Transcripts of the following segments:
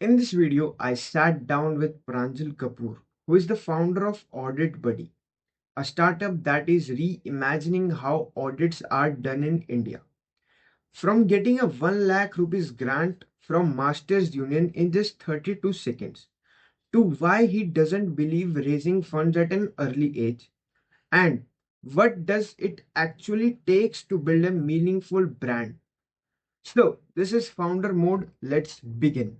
In this video, I sat down with Pranjal Kapur, who is the founder of Audit Buddy, a startup that is reimagining how audits are done in India. From getting a 1 lakh rupees grant from Masters Union in just 32 seconds, to why he doesn't believe raising funds at an early age, and what does it actually takes to build a meaningful brand. So, this is founder mode. Let's begin.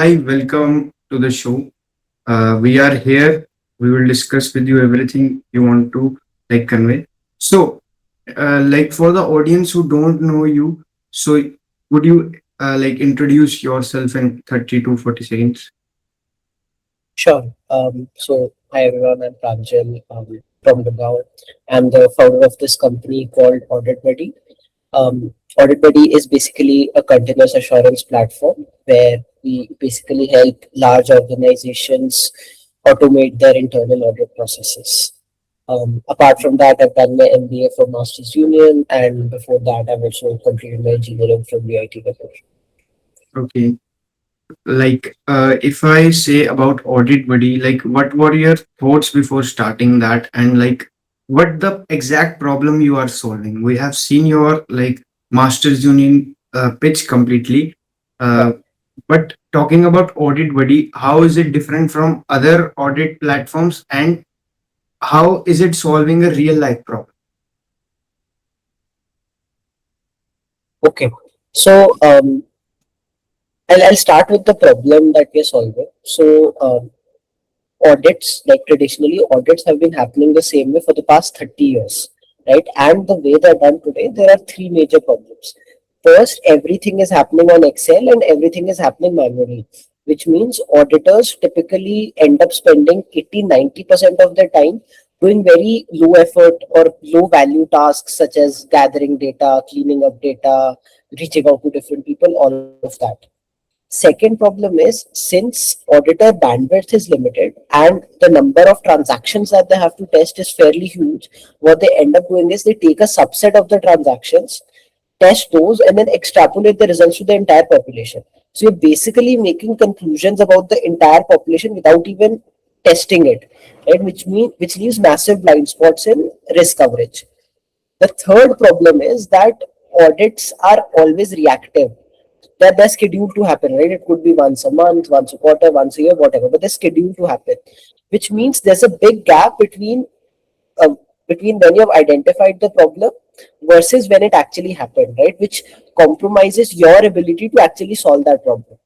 Hi, welcome to the show. We are here. We will discuss with you everything you want to convey. So, for the audience who don't know you, so would you introduce yourself in 30 to 40 seconds? Sure. Hi everyone, I'm Pranjal from Gurgaon. I'm the founder of this company called Audit Buddy. Audit Buddy is basically a continuous assurance platform where we basically help large organizations automate their internal audit processes. Apart from that, I've done my MBA from Masters Union, and before that, I've also completed my engineering from VIT Kapur. Okay. If I say about Audit Buddy, what were your thoughts before starting that, and what the exact problem you are solving? We have seen your Masters Union pitch completely. Uh, but talking about Audit Buddy, how is it different from other audit platforms, and how is it solving a real life problem? Okay, so I'll start with the problem that we're solving. Audits, like traditionally, audits have been happening the same way for the past 30 years, right? And the way they're done today, there are three major problems. First, everything is happening on Excel and everything is happening manually, which means auditors typically end up spending 80-90% of their time doing very low effort or low value tasks such as gathering data, cleaning up data, reaching out to different people, all of that. Second problem is, since auditor bandwidth is limited and the number of transactions that they have to test is fairly huge, what they end up doing is they take a subset of the transactions, test those, and then extrapolate the results to the entire population. So you're basically making conclusions about the entire population without even testing it, right? Which leaves massive blind spots in risk coverage. The third problem is that audits are always reactive. They're scheduled to happen, right? It could be once a month, once a quarter, once a year, whatever, but they're scheduled to happen, which means there's a big gap uh, between when you have identified the problem versus when it actually happened, right? Which compromises your ability to actually solve that problem,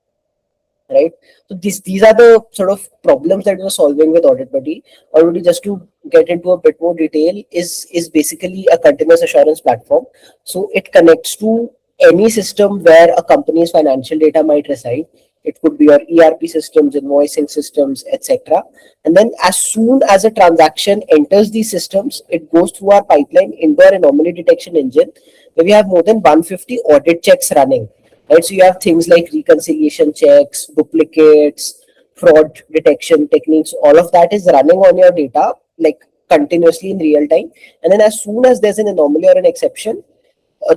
right? So these are the sort of problems that we're solving with Audit Buddy. Already, just to get into a bit more detail, is basically a continuous assurance platform. So it connects to any system where a company's financial data might reside. It could be your ERP systems, invoicing systems, etc. And then as soon as a transaction enters these systems, it goes through our pipeline into our anomaly detection engine, where we have more than 150 audit checks running, right? So you have things like reconciliation checks, duplicates, fraud detection techniques, all of that is running on your data like continuously in real time. And then as soon as there's an anomaly or an exception,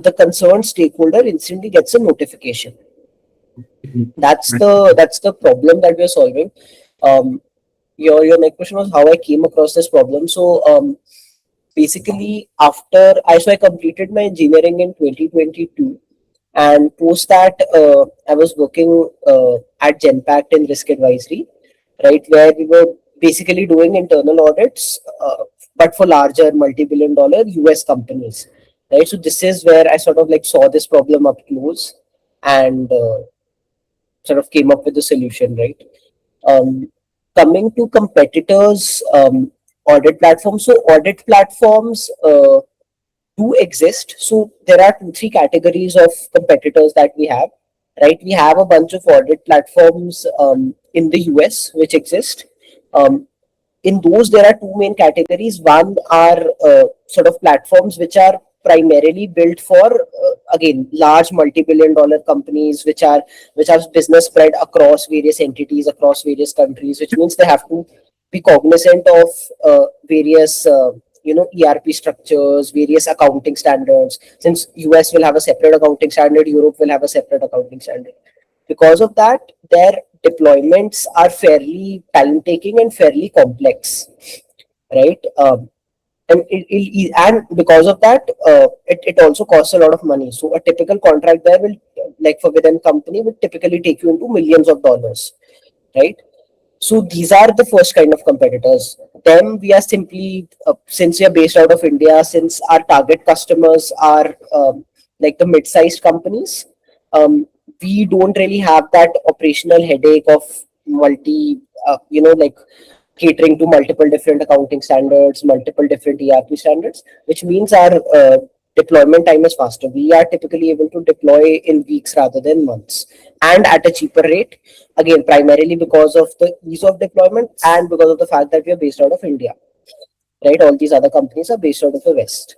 the concerned stakeholder instantly gets a notification. That's the problem that we're solving. Your next question was how I came across this problem. Basically, I completed my engineering in 2022, and post that, I was working at Genpact in risk advisory, right, where we were basically doing internal audits, but for larger multi-billion dollar US companies, right? So this is where I sort of like saw this problem up close and sort of came up with the solution, right? Um, Coming to competitors, audit platforms. So audit platforms do exist. So there are two, three categories of competitors that we have, right? We have a bunch of audit platforms in the US which exist. Um, in those, there are two main categories. One are sort of platforms which are primarily built for again large multi-billion dollar companies which are business spread across various entities across various countries, which means they have to be cognizant of various ERP structures, various accounting standards. Since US will have a separate accounting standard, Europe will have a separate accounting standard. Because of that, their deployments are fairly time taking and fairly complex, right? And because of that, it also costs a lot of money. So a typical contract there will, like for within company, would typically take you into millions of dollars, right? So these are the first kind of competitors. Then we are simply, since we are based out of India, since our target customers are like the mid-sized companies, we don't really have that operational headache of like catering to multiple different accounting standards, multiple different ERP standards, which means our deployment time is faster. We are typically able to deploy in weeks rather than months, and at a cheaper rate. Again, primarily because of the ease of deployment and because of the fact that we are based out of India, right? All these other companies are based out of the West.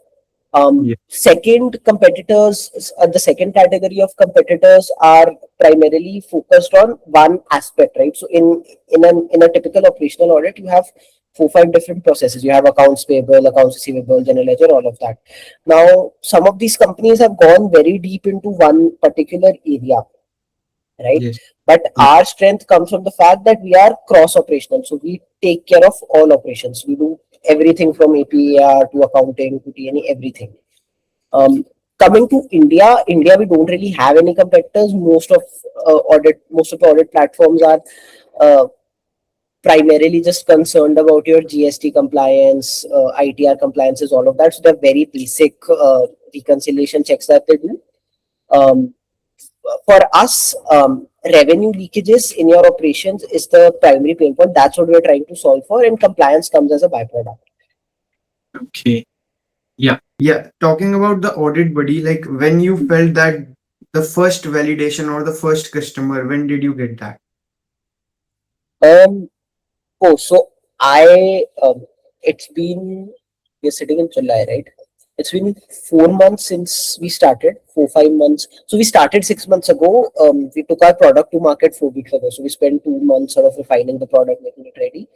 Yeah. Second, competitors, the second category of competitors are primarily focused on one aspect, right? So in a typical operational audit, you have 4 5 different processes. You have accounts payable, accounts receivable, general ledger, all of that. Now, some of these companies have gone very deep into one particular area, right? Yes. But Yeah. our strength comes from the fact that we are cross operational. So we take care of all operations. We do everything from APAR to accounting to TNE, everything. Coming to India, we don't really have any competitors. Most of the audit platforms are uh, primarily just concerned about your GST compliance, ITR compliances, all of that. So they're very basic reconciliation checks that they do. Um, for us, revenue leakages in your operations is the primary pain point. That's what we're trying to solve for, and compliance comes as a byproduct. Okay. Yeah. Yeah. Talking about the audit buddy, like when you felt that the first validation or the first customer, when did you get that? Um, oh, so I it's been we're sitting in July, right? It's been 4 months since we started, 4 5 months. So we started 6 months ago. We took our product to market 4 weeks ago. So we spent 2 months sort of refining the product, making it ready.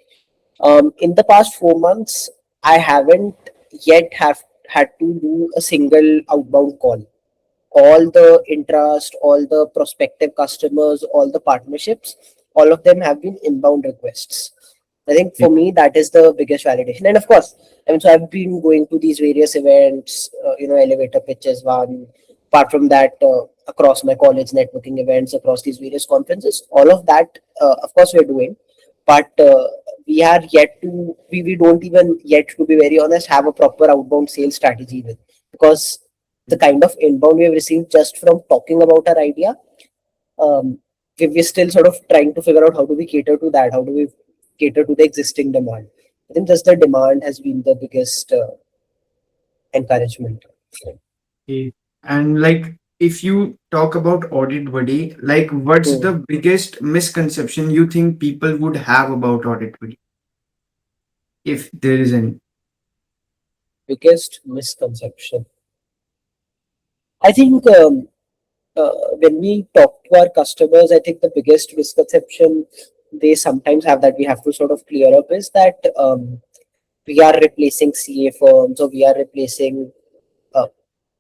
In the past 4 months, I haven't yet have had to do a single outbound call. All the interest, all the prospective customers, all the partnerships, all of them have been inbound requests. I think Yeah. for me that is the biggest validation. And of course, I mean, so I've been going to these various events, elevator pitches, one. Apart from that, across my college networking events, across these various conferences, all of that, of course, we're doing. But we are yet to, we don't even yet, to be very honest, have a proper outbound sales strategy with, because the kind of inbound we have received just from talking about our idea, um, we're still sort of trying to figure out how do we cater to that, how do we cater to the existing demand. I think just the demand has been the biggest encouragement. Okay. And like if you talk about audit buddy, like what's Hmm. the biggest misconception you think people would have about audit buddy, if there is any? Biggest misconception, I think, when we talk to our customers, I think the biggest misconception they sometimes have that we have to sort of clear up is that we are replacing CA firms, or we are replacing uh,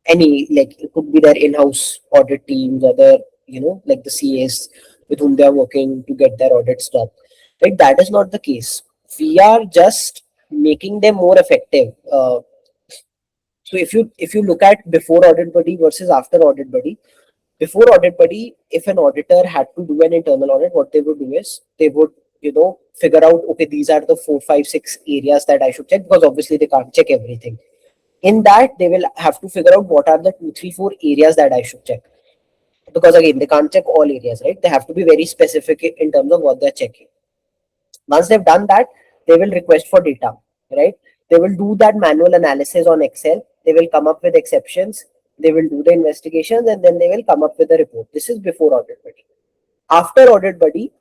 any, like it could be their in-house audit teams, or their, like the CAs with whom they are working to get their audits done. Right? That is not the case. We are just making them more effective. So if you look at before Audit Buddy versus after Audit Buddy, before Audit Buddy, if an auditor had to do an internal audit, what they would do is they would, figure out, okay, these are the 4 5 6 areas that I should check, because obviously they can't check everything. In that, they will have to figure out what are the 2 3 4 areas that I should check, because again, they can't check all areas, right? They have to be very specific in terms of what they're checking. Once they've done that, they will request for data, right? They will do that manual analysis on Excel. They will come up with exceptions. They will do the investigations, and then they will come up with a report. This is before Audit Buddy. After Audit Buddy,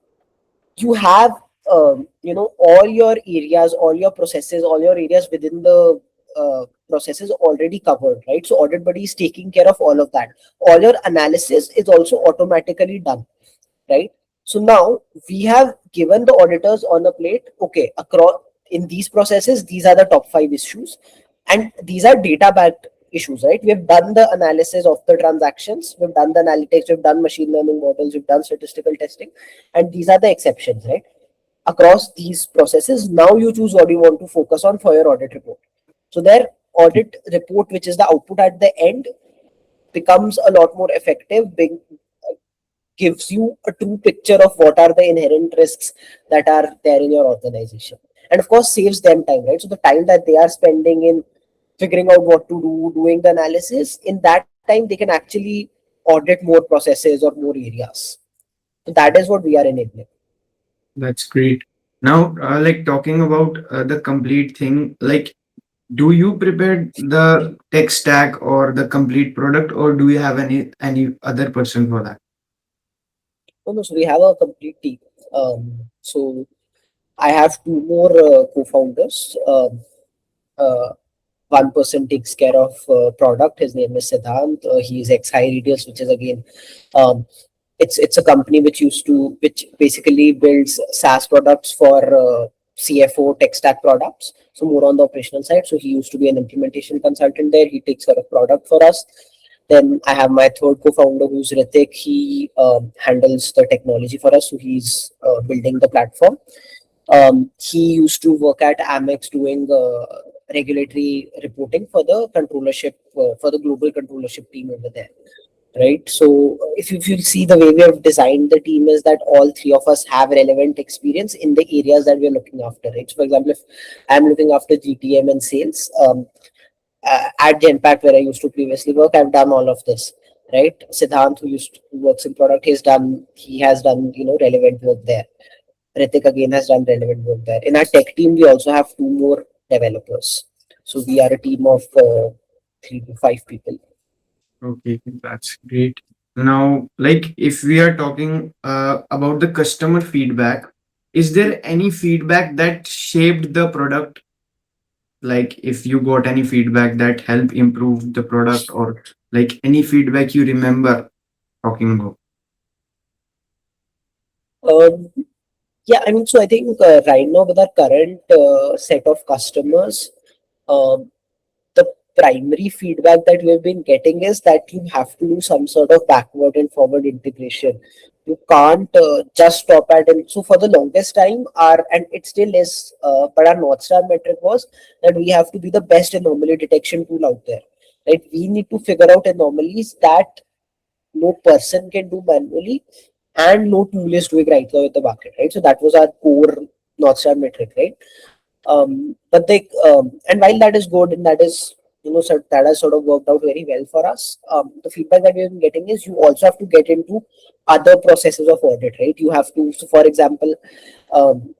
you have, all your areas, all your processes, all your areas within the processes already covered, right? So Audit Buddy is taking care of all of that. All your analysis is also automatically done, right? So now we have given the auditors on a plate, okay, across in these processes, these are the top 5 issues, and these are data backed issues, right? We've done the analysis of the transactions, we've done the analytics, we've done machine learning models, we've done statistical testing, and these are the exceptions, right? Across these processes, now you choose what you want to focus on for your audit report. So their audit report, which is the output at the end, becomes a lot more effective, gives you a true picture of what are the inherent risks that are there in your organization, and of course saves them time, right? So the time that they are spending in figuring out what to do, doing the analysis, in that time they can actually audit more processes or more areas. So that is what we are enabling. That's great. Now, like talking about the complete thing, like do you prepare the tech stack or the complete product, or do you have any other person for that? No, so we have a complete team. So I have two more co-founders. Uh, One person takes care of product. His name is Siddhant. He is ex Hyridius, which is again, um, it's a company which basically builds SaaS products for CFO tech stack products. So more on the operational side. So he used to be an implementation consultant there. He takes care of product for us. Then I have my third co-founder, who's Ritik. He handles the technology for us. So he's building the platform. He used to work at Amex doing regulatory reporting for the controllership, for the global controllership team over there, right? So if you see the way we have designed the team is that all three of us have relevant experience in the areas that we are looking after, right? So for example, if I'm looking after GTM and sales, at Genpact where I used to previously work, I've done all of this, right? Siddhant, who works in product, he has done relevant work there. Ritik again has done relevant work there. In our tech team, we also have two more developers. So we are a team of 3 to 5 people. Okay, that's great. Now, like if we are talking about the customer feedback, is there any feedback that shaped the product? Like if you got any feedback that helped improve the product, or like any feedback you remember talking about? Um, yeah, I mean, so I think right now with our current set of customers, um, the primary feedback that we've been getting is that you have to do some sort of backward and forward integration. You can't just stop at it. So for the longest time, and it still is, but our North Star metric was that we have to be the best anomaly detection tool out there. Right? We need to figure out anomalies that no person can do manually and no tool is doing right now in the market. Right? So that was our core North Star metric, right? But they and while that is good and that is so that has sort of worked out very well for us. The feedback that we've been getting is you also have to get into other processes of audit, right? You have to, so for example, um,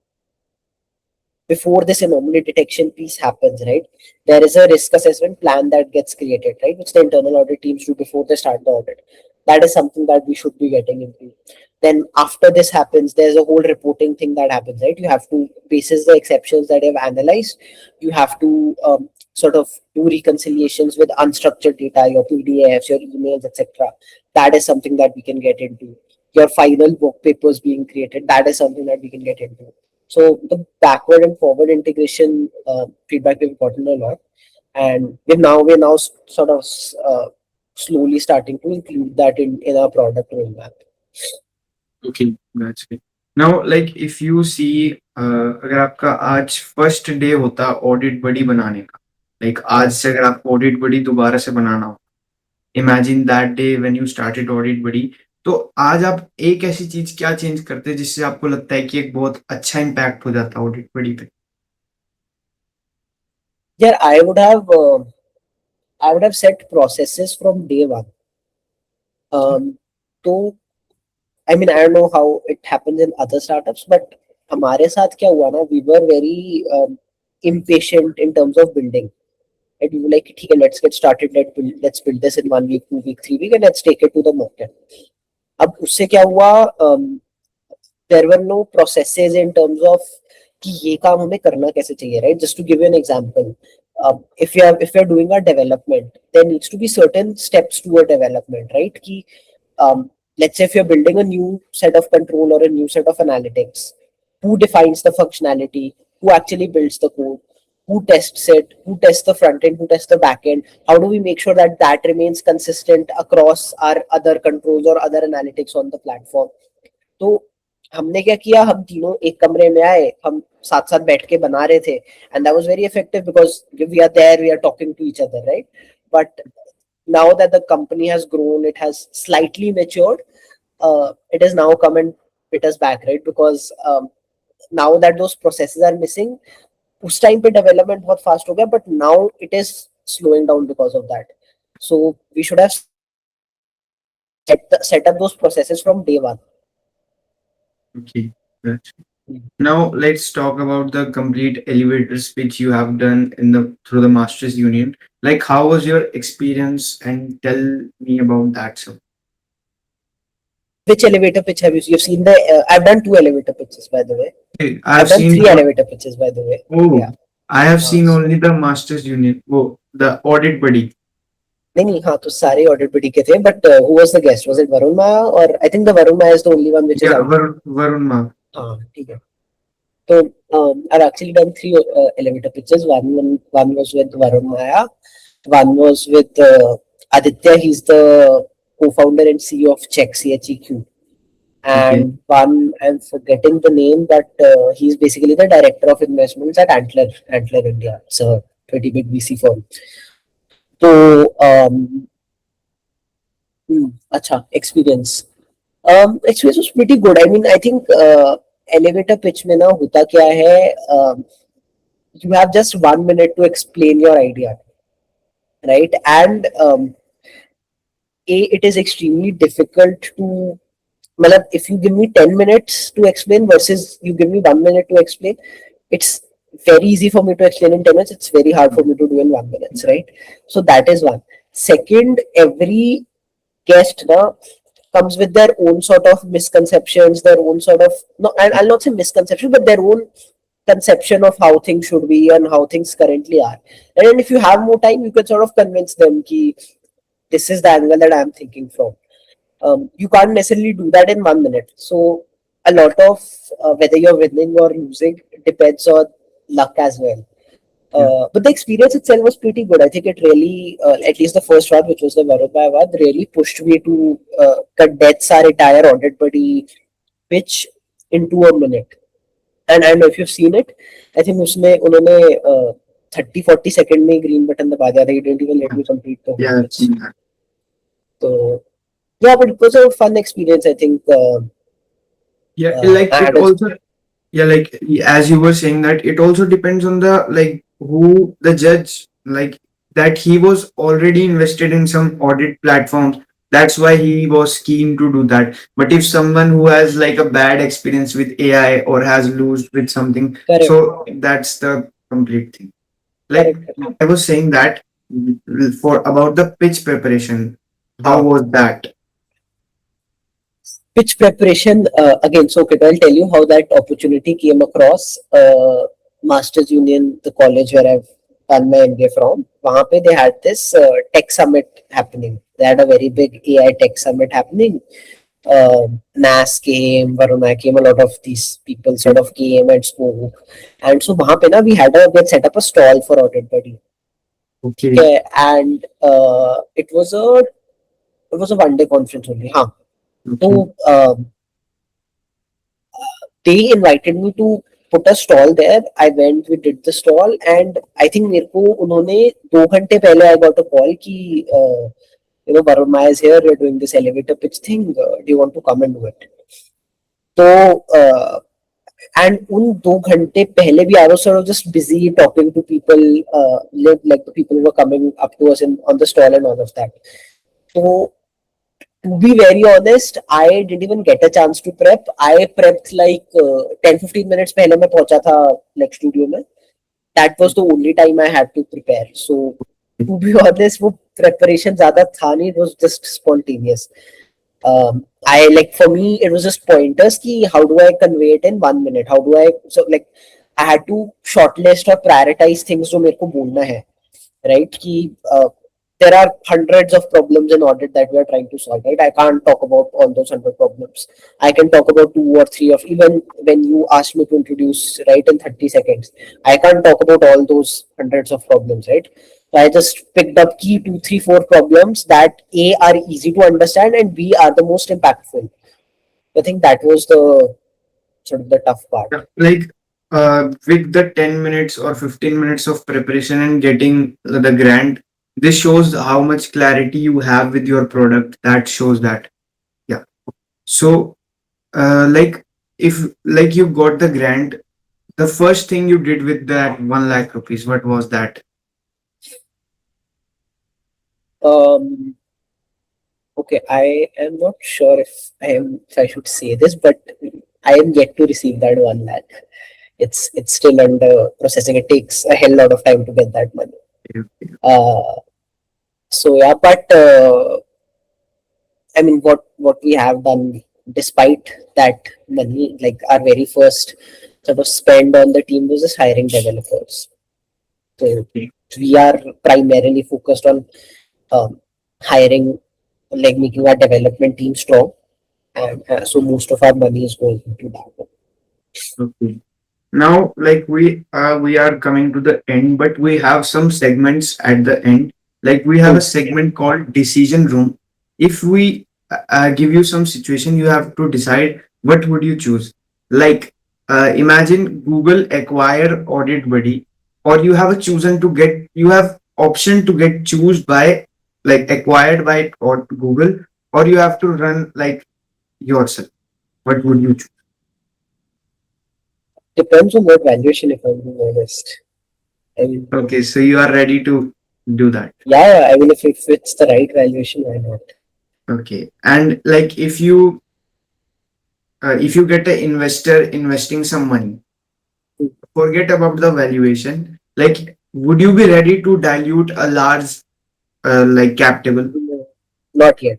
before this anomaly detection piece happens, right? There is a risk assessment plan that gets created, right? Which the internal audit teams do before they start the audit. That is something that we should be getting into. Then after this happens, there's a whole reporting thing that happens, right? You have to, basis the exceptions that you've analyzed, you have to sort of do reconciliations with unstructured data, your PDFs, your emails, etc. That is something that we can get into. Your final work papers being created, that is something that we can get into. So the backward and forward integration feedback we've gotten a lot, and we're now sort of slowly starting to include that in our product roadmap. Okay, that's great. Now, like if you see, अगर आपका आज first day होता audit बडी बनाने का, like आज से अगर आपको ऑडिट बडी दोबारा से बनाना हो, imagine that day when you started audit buddy, तो आज आप एक ऐसी चीज क्या चेंज करते हैं जिससे आपको लगता है कि एक बहुत अच्छा इम्पैक्ट हो जाता ऑडिट बडी पे? Yeah, I would have set processes from day one. So I mean, I don't know how it happens in other startups, but हमारे साथ क्या हुआ ना, we were very impatient in terms of building. And we were like, ठीक है, let's get started, let's build this in 1 week, 2 week, 3 week, and let's take it to the market. अब उससे क्या हुआ, there were no processes in terms of कि ये काम हमें करना कैसे चाहिए, right? Just to give you an example, if you're doing a development, there needs to be certain steps to a development, right? कि let's say if you're building a new set of control or a new set of analytics, who defines the functionality, who actually builds the code, who tests it, who tests the front end, who tests the back end, how do we make sure that that remains consistent across our other controls or other analytics on the platform. तो हमने क्या किया, हम तीनों एक कमरे में आए, हम साथ साथ बैठ के बना रहे थे, and that was very effective because we are there, we are talking to each other, right? But now that the company has grown, it has slightly matured, it has now come and bit us back, right? Because now that those processes are missing, उस time पे development बहुत fast हो गया, but now it is slowing down because of that. So we should have set up those processes from day one. Okay. Gotcha. Now let's talk about the complete elevator speech you have done in the through the Masters Union. Like, how was your experience, and tell me about that. So, Which elevator pitch have you seen? You've seen the I've done 2 elevator pitches, by the way. I've I've done seen 3 elevator pitches, by the way. Oh, Yeah. I have seen so only the Masters Union. Oh, the Audit Buddy. नहीं, हाँ, तो सारे audit बडी के थे, but who was the guest? Was it Varun Maya? Or I think the Varun Maya is the only one which is Yeah, out. Varun Ma. हाँ, ठीक है. So I've actually done 3 elevator pitches. One was with Varun Maya. One was with Aditya. He's the co-founder and CEO of Check CHEQ. Okay. And one, I'm forgetting the name, but he's basically the director of investments at Antler India. It's a pretty big VC firm. So अच्छा, experience. Experience was pretty good. I mean, I think elevator pitch में ना होता क्या है, you have just 1 minute to explain your idea, right? And it is extremely difficult to, मतलब, if you give me 10 minutes to explain versus you give me 1 minute to explain, it's very easy for me to explain in 10 minutes. It's very hard for me to do in 1 minute, right? So that is one. Second, every guest now comes with their own sort of misconceptions, their own sort of, no, I'll not say misconception, but their own conception of how things should be and how things currently are. And then if you have more time, you can sort of convince them ki this is the angle that I'm thinking from. You can't necessarily do that in 1 minute. So a lot of whether you're winning or losing depends on luck as well. But the experience itself was pretty good. I think it really, at least the first one, which was the Varubhai one, really pushed me to condense our entire Audit Buddy pitch into a minute. And I don't know if you've seen it. I think उसमें उन्होंने 30-40 second में green button दबा दिया था. He didn't even let me complete the whole Yeah, I've pitch. seen that. So yeah, but it was a fun experience, I think. Yeah, like it and also, yeah, like as you were saying that it also depends on the like who the judge, like that he was already invested in some audit platforms. That's why he was keen to do that. But if someone who has like a bad experience with AI or has lost with something, correct, so that's the complete thing. Like correct. I was saying that for about the pitch preparation, how was that? Pitch preparation, again, so okay, I'll tell you how that opportunity came across. Masters Union, the college where I've done my MBA from, वहाँ पे they had this tech summit happening. They had a very big AI tech summit happening. NAS came, Varuna came, a lot of these people sort of came and spoke. And so वहाँ पे ना we had set up a stall for Audit Buddy. Okay. And it was a 1-day conference only. हाँ. So they invited me to put a stall there. I went, we did the stall, and I think मेरे को उन्होंने 2 घंटे पहले I got a call कि Varun Maya is here, we're doing this elevator pitch thing, do you want to come and do it? So and उन 2 घंटे पहले भी I was sort of just busy talking to people, like the people who were coming up to us on the stall and all of that. So to be very honest, I didn't even get a chance to prep. I prepped like 10-15 minutes पहले मैं पहुंचा था like studio में. That was the only time I had to prepare. So to be honest, वो preparation ज़्यादा था नहीं. It was just spontaneous. I like, for me it was just pointers कि how do I convey it in 1 minute? How do I, so like I had to shortlist or prioritize things जो मेरे को बोलना है, right? कि there are hundreds of problems in audit that we are trying to solve, right? I can't talk about all those 100 problems. I can talk about two or three of, even when you asked me to introduce, right, in 30 seconds, I can't talk about all those hundreds of problems, right? So I just picked up key two, three, four problems that A are easy to understand and B are the most impactful. I think that was the sort of the tough part. Yeah, like with the 10 minutes or 15 minutes of preparation and getting the grant, this shows how much clarity you have with your product. That shows that. Yeah. So, like, if like you got the grant, the first thing you did with that 1 lakh rupees, what was that? Um, Okay, I am not sure if I should say this, but I am yet to receive that 1 lakh. It's still under processing. It takes a hell lot of time to get that money. Uh, so yeah, but I mean, what we have done despite that money, like our very first sort of spend on the team was just hiring developers. So we are primarily focused on um, hiring, like making our development team strong, and so most of our money is going into that. Okay. Now, like we are coming to the end, but we have some segments at the end. Like we have a segment called decision room. If we give you some situation, you have to decide what would you choose. Like imagine Google acquire Audit Buddy, or you have a chosen to get you have option to get choose by like acquired by or Google, or you have to run like yourself. What would you choose? Depends on what valuation, if I'm being honest. I mean, Okay, so you are ready to do that. yeah, I mean, if it's the right valuation, why not? Okay. And like if you get an investor investing some money, forget about the valuation. Like, would you be ready to dilute a large like capital? No, not yet.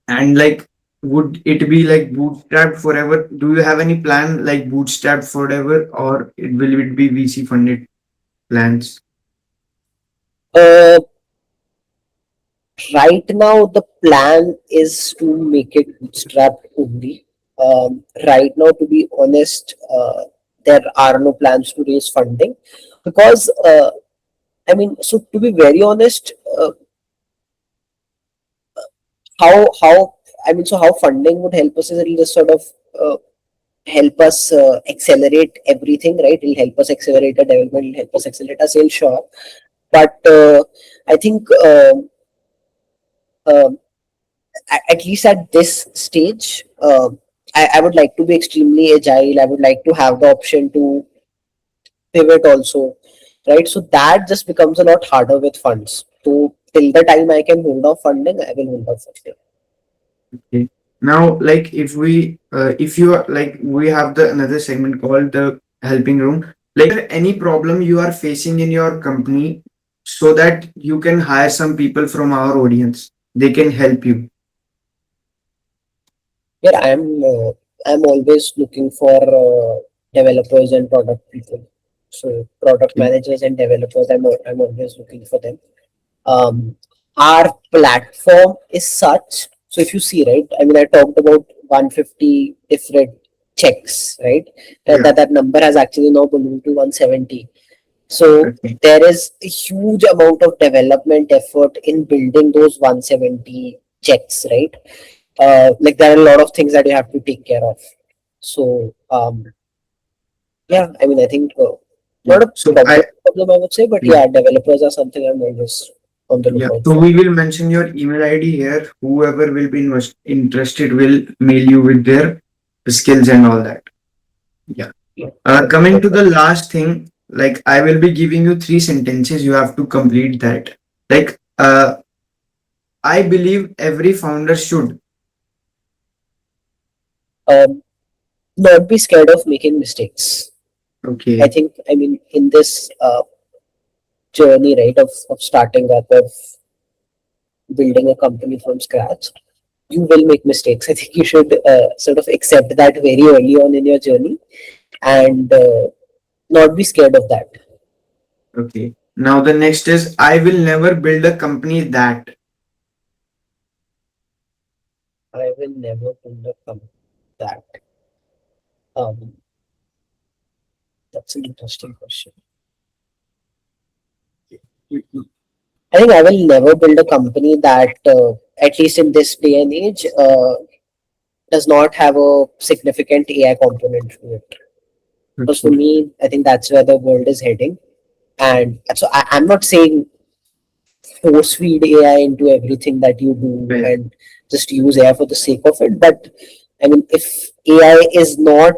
And like, would it be like bootstrapped forever? Do you have any plan like bootstrapped forever, or will it be VC funded plans? Uh, right now, the plan is to make it bootstrapped only. Right now, to be honest, there are no plans to raise funding because, I mean, so to be very honest, how I mean, so how funding would help us is it'll just sort of uh, help us accelerate everything, right? It'll help us accelerate our development, it'll help us accelerate our sales, sure. But I think um at least at this stage, I would like to be extremely agile. I would like to have the option to pivot also, right? So that just becomes a lot harder with funds. So till the time I can hold off funding, I will hold off funding. Okay. Now, like if you are like, we have the another segment called the helping room. Like, any problem you are facing in your company, so that you can hire some people from our audience, they can help you. Yeah, I'm always looking for developers and product people. So product Okay. managers and developers, I'm always looking for them. Um, our platform is such. So if you see, right, I mean, I talked about 150 different checks, right? Yeah. That number has actually now ballooned to 170. So Okay. there is a huge amount of development effort in building those 170 checks, right? Like there are a lot of things that you have to take care of. So yeah, I mean, I think Yeah. not a So problem, I would say, but yeah. yeah, developers are something I'm always on the Yeah. lookout So for. we will mention your email ID here. Whoever will be interested will mail you with their skills and all that. Yeah. Yeah. Coming to the last thing, like I will be giving you three sentences. You have to complete that. Like, I believe every founder should. Um, Not be scared of making mistakes. I Okay. think, I mean, in this journey, right, of starting up, of building a company from scratch, you will make mistakes. I think you should sort of accept that very early on in your journey and not be scared of that. Okay. Now the next is I will never build a company that. I will never build a company that. Um, that's an interesting question. I think I will never build a company that, at least in this day and age, does not have a significant AI component to it. Because for Okay. me, I think that's where the world is heading. And so I'm not saying force feed AI into everything that you do Well, and just use AI for the sake of it. But I mean, if AI is not,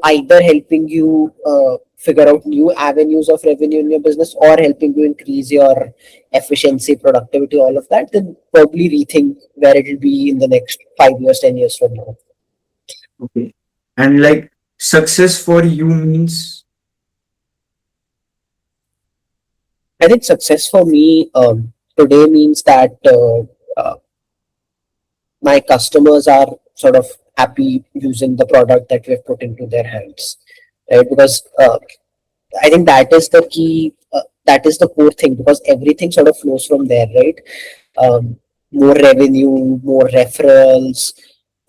either helping you figure out new avenues of revenue in your business or helping you increase your efficiency, productivity, all of that, then probably rethink where it will be in the next 5 years, 10 years from now. okay. And like success for you means. I think success for me today means that my customers are sort of happy using the product that we have put into their hands, right? Because I think that is the key. That is the core thing because everything sort of flows from there, right? Um, More revenue, more referrals,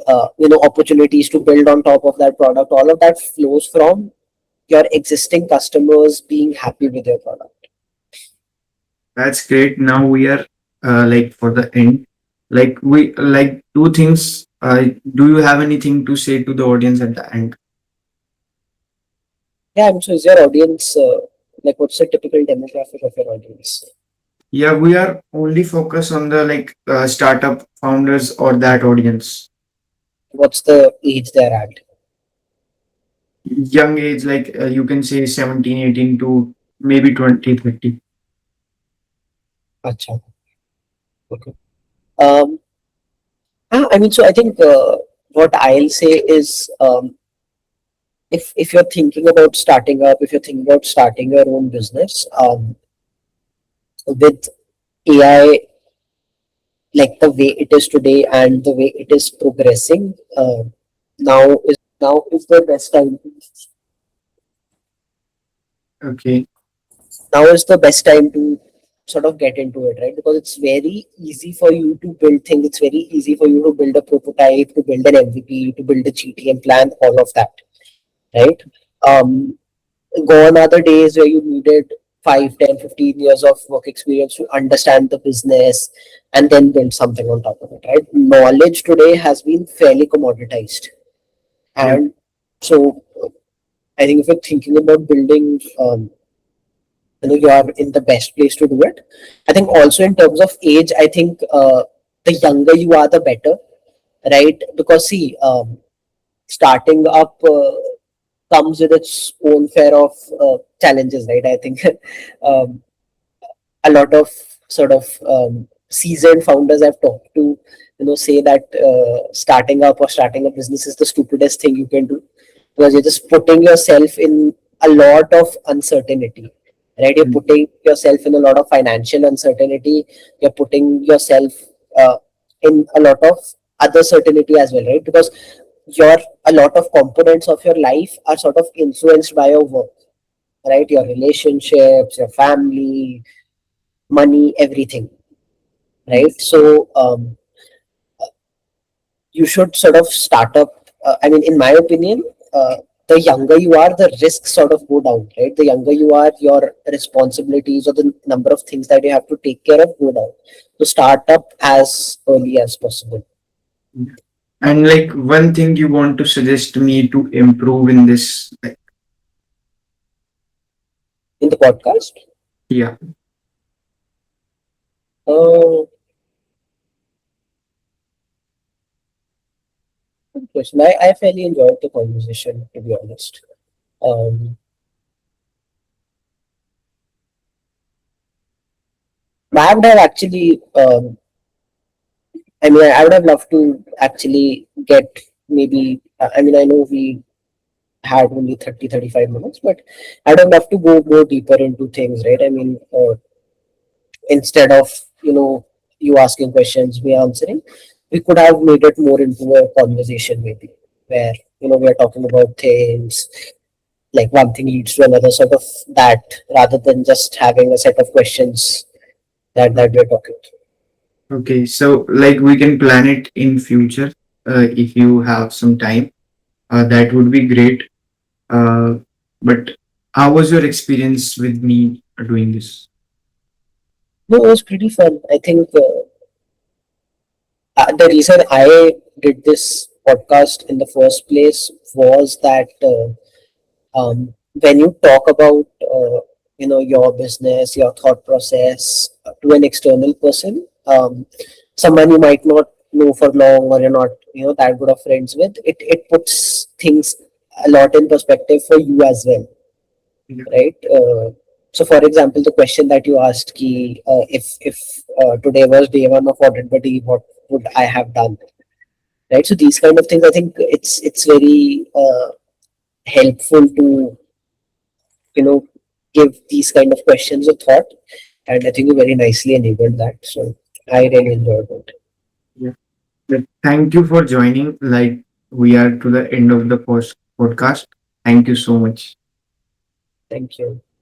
opportunities to build on top of that product. All of that flows from your existing customers being happy with your product. That's great. Now we are like for the end. Like we like two things. Do you have anything to say to the audience at the end? Yeah, and so is your audience like what's the typical demographic of your audience? Yeah, we are only focused on the like startup founders or that audience. What's the age they're at? Young age, like you can say 17, 18 to maybe 20, 30. Acha, okay. Um, I mean, so I think what I'll say is if you're thinking about starting up, if you're thinking about starting your own business, with AI like the way it is today and the way it is progressing, now is the best time. Okay. Now is the best time to sort of get into it, right? Because it's very easy for you to build things. It's very easy for you to build a prototype, to build an MVP, to build a GTM plan, all of that, right? Um, Gone are the days where you needed 5, 10, 15 years of work experience to understand the business and then build something on top of it, right? Knowledge today has been fairly commoditized. Yeah. And so I think if you're thinking about building, you are in the best place to do it. I think also in terms of age, I think the younger you are, the better, right? Because see, starting up comes with its own fair of challenges, right? I think um, a lot of sort of seasoned founders I've talked to, say that starting up or starting a business is the stupidest thing you can do because you're just putting yourself in a lot of uncertainty, right? You're Mm. putting yourself in a lot of financial uncertainty. You're putting yourself uh, in a lot of other certainty as well, right? Because your a lot of components of your life are sort of influenced by your work, right? Your relationships, your family, money, everything, right? So you should sort of start up. I mean, in my opinion, the younger you are, the risks sort of go down, right? The younger you are, your responsibilities or the number of things that you have to take care of go down. So start up as early as possible. And like one thing you want to suggest me to improve in this, like, In the podcast, yeah. uh, good question. I fairly enjoyed the conversation, to be honest. Um, I would have actually, I mean, I would have loved to actually get maybe, I mean, I know we had only 30, 35 minutes, but I'd have loved to go more deeper into things, right? I mean, instead of, you asking questions, me answering, we could have made it more into a conversation maybe where, we are talking about things like one thing leads to another, sort of that, rather than just having a set of questions that we're talking Okay, so like we can plan it in future if you have some time. That would be great. Uh, but how was your experience with me doing this? No, it was pretty fun. I think the reason I did this podcast in the first place was that when you talk about your business, your thought process to an external person, someone you might not know for long, or you're not that good of friends with, it puts things a lot in perspective for you as well, Yeah. right? So for example, the question that you asked, ki, if today was day one of Audit Buddy, what would I have done, right? So these kind of things, I think it's very helpful to you know give these kind of questions a thought, and I think you very nicely enabled that. So I really enjoyed it. Yeah. But thank you for joining. Like we are to the end of the podcast. Thank you so much. Thank you.